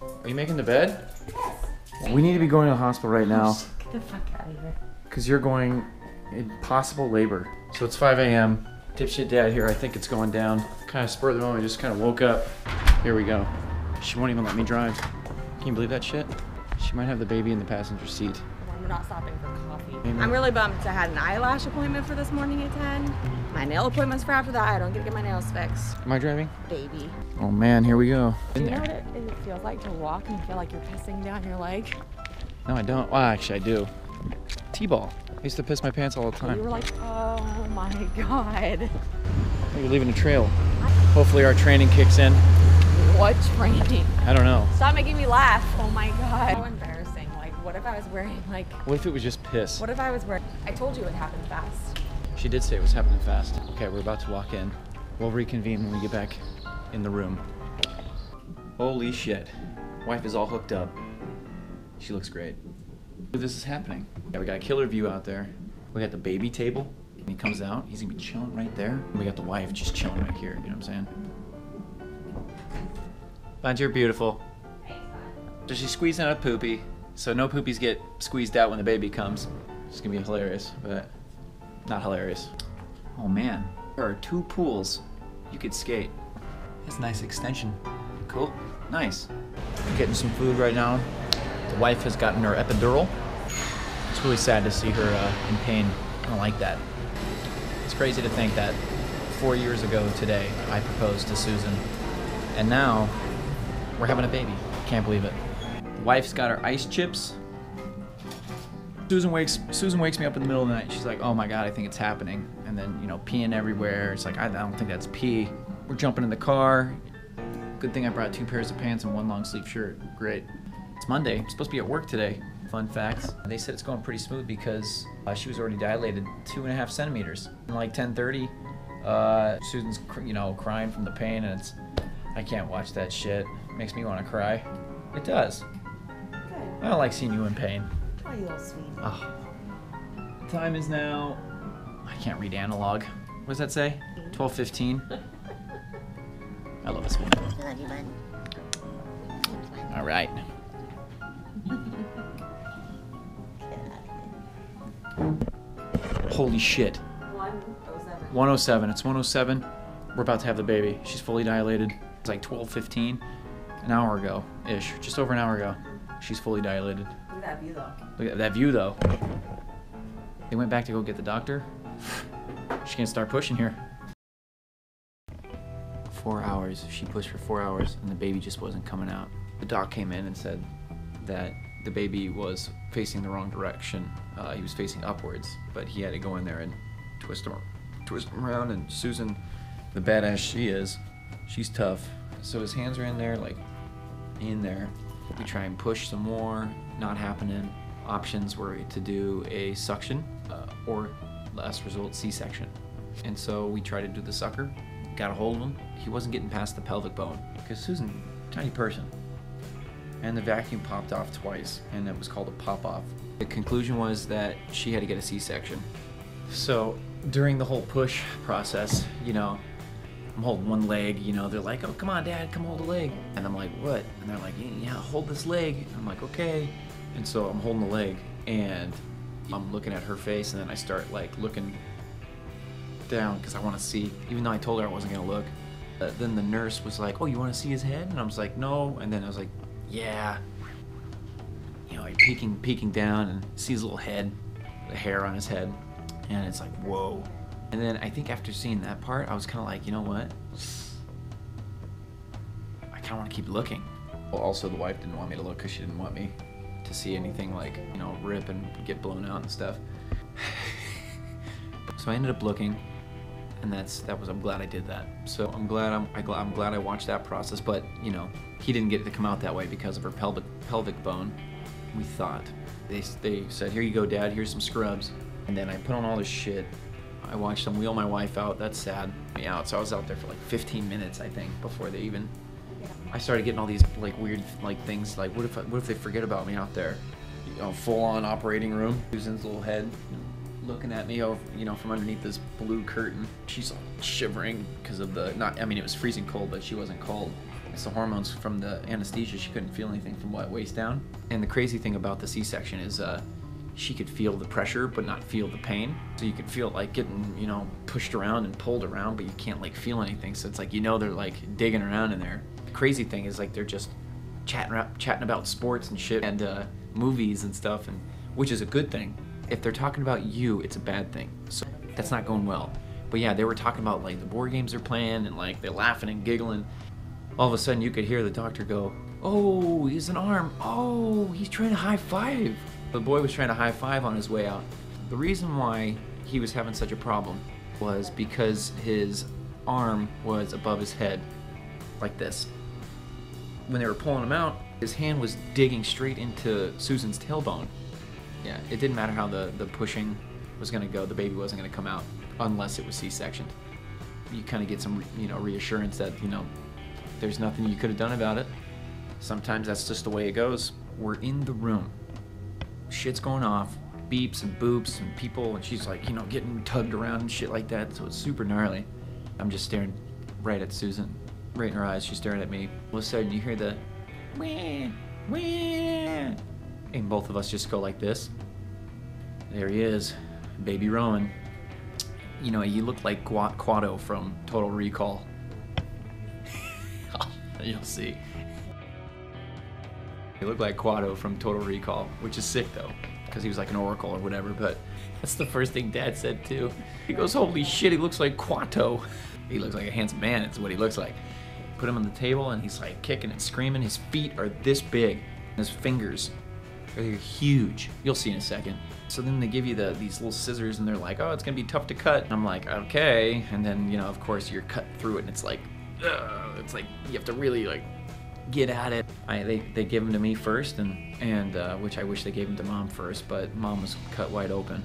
Are you making the bed? Yes. We need to be going to the hospital right now. Get the fuck out of here. Because you're going in possible labor. So it's 5 a.m. Dipshit dad here, I think it's going down. Kind of spur of the moment, just kind of woke up. Here we go. She won't even let me drive. Can you believe that shit? She might have the baby in the passenger seat. We're not stopping for coffee. Maybe. I'm really bummed. I had an eyelash appointment for this morning at 10. My nail appointment's for after that. I don't get to get my nails fixed. Am I driving? Baby. Oh man, here we go. Do you know what it feels like to walk and feel like you're pissing down your leg? No, I don't. Well, actually, I do. T-ball. I used to piss my pants all the time. You were like, oh my God. You're leaving a trail. Hopefully our training kicks in. What training? I don't know. Stop making me laugh. Oh my God. So embarrassing. Like, what if I was wearing like... What if it was just piss? What if I was wearing... I told you it happened fast. She did say it was happening fast. Okay, we're about to walk in. We'll reconvene when we get back in the room. Holy shit. Wife is all hooked up. She looks great. This is happening. Yeah, we got a killer view out there. We got the baby table. When he comes out, he's gonna be chilling right there. And we got the wife just chilling right here, you know what I'm saying? Bunch, you're beautiful. So she's squeezing out a poopy, so no poopies get squeezed out when the baby comes. It's gonna be hilarious, but not hilarious. Oh man, there are 2 pools you could skate. That's a nice extension. Cool, nice. I'm getting some food right now. The wife has gotten her epidural. It's really sad to see her in pain. I don't like that. It's crazy to think that 4 years ago today, I proposed to Susan, and now we're having a baby. Can't believe it. The wife's got her ice chips. Susan wakes me up in the middle of the night. She's like, oh my God, I think it's happening. And then, you know, peeing everywhere. It's like, I don't think that's pee. We're jumping in the car. Good thing I brought 2 pairs of pants and 1 long sleeve shirt. Great. It's Monday. I'm supposed to be at work today. Fun facts. They said it's going pretty smooth because she was already dilated 2.5 centimeters. And like 10:30, Susan's, you know, crying from the pain, and I can't watch that shit. It makes me want to cry. It does. Good. I don't like seeing you in pain. Oh, you little sweet. Oh. Time is now, I can't read analog. What does that say? 12:15. I love this one. I love you, bud. All right. Holy shit. 107. 107. It's 107. We're about to have the baby. She's fully dilated. It's like 12:15. An hour ago-ish. Just over an hour ago. She's fully dilated. Look at that view, though. Look at that view, though. They went back to go get the doctor. She can't start pushing here. 4 hours. She pushed for 4 hours, and the baby just wasn't coming out. The doc came in and said that the baby was facing the wrong direction. He was facing upwards, but he had to go in there and twist him around. And Susan, the badass she is, she's tough. So his hands are in there, like in there. We try and push some more, not happening. Options were to do a suction or last result C-section. And so we tried to do the sucker, got a hold of him. He wasn't getting past the pelvic bone because Susan, tiny person. And the vacuum popped off twice, and it was called a pop-off. The conclusion was that she had to get a C-section. So during the whole push process, you know, I'm holding one leg, you know, they're like, oh, come on, Dad, come hold a leg. And I'm like, what? And they're like, yeah, hold this leg. And I'm like, okay. And so I'm holding the leg, and I'm looking at her face, and then I start like looking down because I want to see, even though I told her I wasn't gonna look. Then the nurse was like, oh, you want to see his head? And I was like, no. And then I was like, yeah. You know, like peeking down and see his little head, the hair on his head, and it's like, whoa. And then I think after seeing that part, I was kind of like, you know what? I kind of want to keep looking. Well, also the wife didn't want me to look because she didn't want me to see anything like, you know, rip and get blown out and stuff. So I ended up looking, and I'm glad I did that. So I'm glad I watched that process, but you know, he didn't get it to come out that way because of her pelvic bone. We thought. They said, here you go, Dad, here's some scrubs. And then I put on all this shit. I watched them wheel my wife out. That's sad. Me out. So I was out there for like 15 minutes, I think, before they even. I started getting all these like weird like things. Like, what if they forget about me out there? You know, full-on operating room. Susan's little head, looking at me, over, you know, from underneath this blue curtain. She's all shivering because of the I mean, it was freezing cold, but she wasn't cold. It's the hormones from the anesthesia. She couldn't feel anything from waist down. And the crazy thing about the C-section is she could feel the pressure but not feel the pain. So you could feel it like getting, you know, pushed around and pulled around, but you can't like feel anything. So it's like, you know, they're like digging around in there. The crazy thing is like they're just chatting about sports and shit and movies and stuff, and which is a good thing. If they're talking about you, it's a bad thing. So that's not going well. But yeah, they were talking about like the board games they're playing and like they're laughing and giggling. All of a sudden you could hear the doctor go, "Oh, he's an arm. Oh, he's trying to high five." The boy was trying to high five on his way out. The reason why he was having such a problem was because his arm was above his head, like this. When they were pulling him out, his hand was digging straight into Susan's tailbone. Yeah, it didn't matter how the pushing was gonna go, the baby wasn't gonna come out unless it was C-sectioned. You kind of get some, you know, reassurance that, you know, there's nothing you could have done about it. Sometimes that's just the way it goes. We're in the room. Shit's going off, beeps and boops and people, and she's like, you know, getting tugged around and shit like that, so it's super gnarly. I'm just staring right at Susan, right in her eyes. She's staring at me. All of a sudden you hear the wah, wah, and both of us just go like this. There he is, baby Rowan. You know, you look like Quado from Total Recall. You'll see. He looked like Quado from Total Recall, which is sick though, because he was like an oracle or whatever, but that's the first thing Dad said too. He goes, "Holy shit, he looks like Quado." He looks like a handsome man, it's what he looks like. Put him on the table and he's like kicking and screaming. His feet are this big. His fingers are huge. You'll see in a second. So then they give you these little scissors and they're like, "Oh, it's gonna be tough to cut." And I'm like, okay. And then, you know, of course you're cut through it and it's like, it's like you have to really like get at it. They give them to me first, and which I wish they gave them to Mom first, but Mom was cut wide open.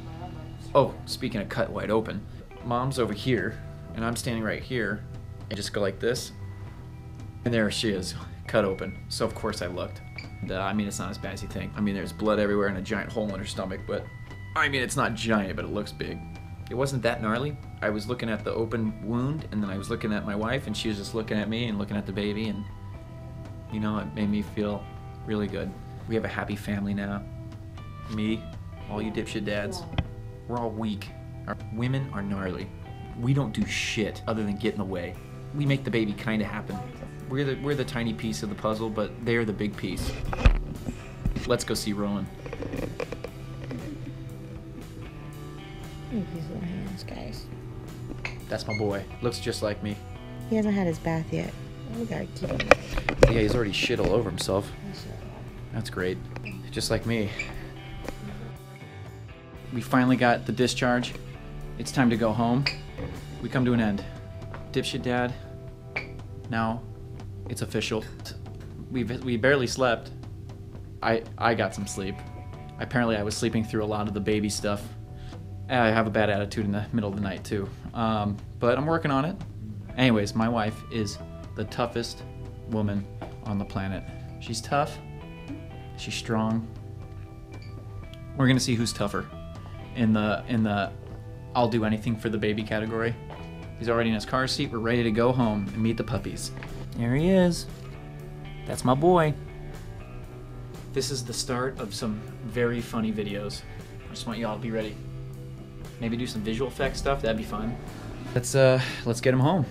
Oh, speaking of cut wide open, Mom's over here, and I'm standing right here. I just go like this, and there she is, cut open. So of course I looked. And, I mean, it's not as bad as you think. I mean, there's blood everywhere and a giant hole in her stomach, but I mean, it's not giant, but it looks big. It wasn't that gnarly. I was looking at the open wound, and then I was looking at my wife, and she was just looking at me and looking at the baby, and you know, it made me feel really good. We have a happy family now. Me, all you dipshit dads, we're all weak. Our women are gnarly. We don't do shit other than get in the way. We make the baby kind of happen. We're the tiny piece of the puzzle, but they're the big piece. Let's go see Rowan. Look at his little hands, guys. That's my boy. Looks just like me. He hasn't had his bath yet. We gotta keep him. Yeah, he's already shit all over himself. That's great. Just like me. We finally got the discharge. It's time to go home. We come to an end. Dipshit Dad. Now it's official. We barely slept. I got some sleep. Apparently I was sleeping through a lot of the baby stuff. I have a bad attitude in the middle of the night too. But I'm working on it. Anyways, my wife is the toughest woman on the planet. She's tough. She's strong. We're gonna see who's tougher in the I'll do anything for the baby category. He's already in his car seat. We're ready to go home and meet the puppies. There he is. That's my boy. This is the start of some very funny videos. I just want y'all to be ready. Maybe do some visual effects stuff. That'd be fun. Let's get him home.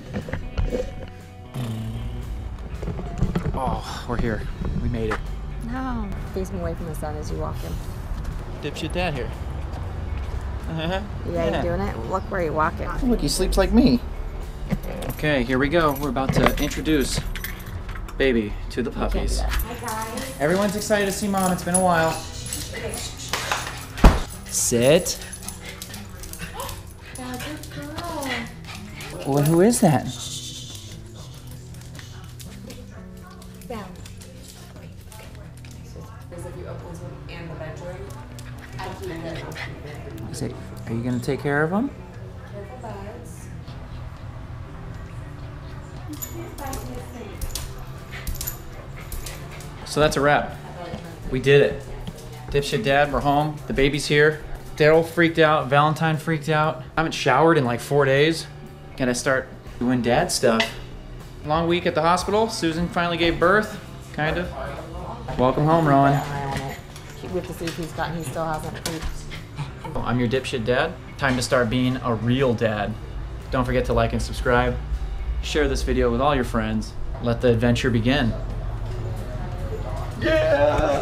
Oh, we're here. We made it. No. Face him away from the sun as you walk him. Dipshit Dad here. Yeah, you doing it? Look where you're walking. Oh, look, he sleeps like me. Okay, here we go. We're about to introduce baby to the puppies. Hi, guys. Everyone's excited to see Mom. It's been a while. Sit. Well, who is that? Down. Are you gonna take care of him? So that's a wrap. We did it. Dipshit Dad, we're home. The baby's here. Daryl freaked out. Valentine freaked out. I haven't showered in like 4 days. Gotta start doing dad stuff. Long week at the hospital. Susan finally gave birth, kind of. Welcome home, Rowan. We have to see if he still hasn't pooped. I'm your dipshit dad. Time to start being a real dad. Don't forget to like and subscribe. Share this video with all your friends. Let the adventure begin. Yeah!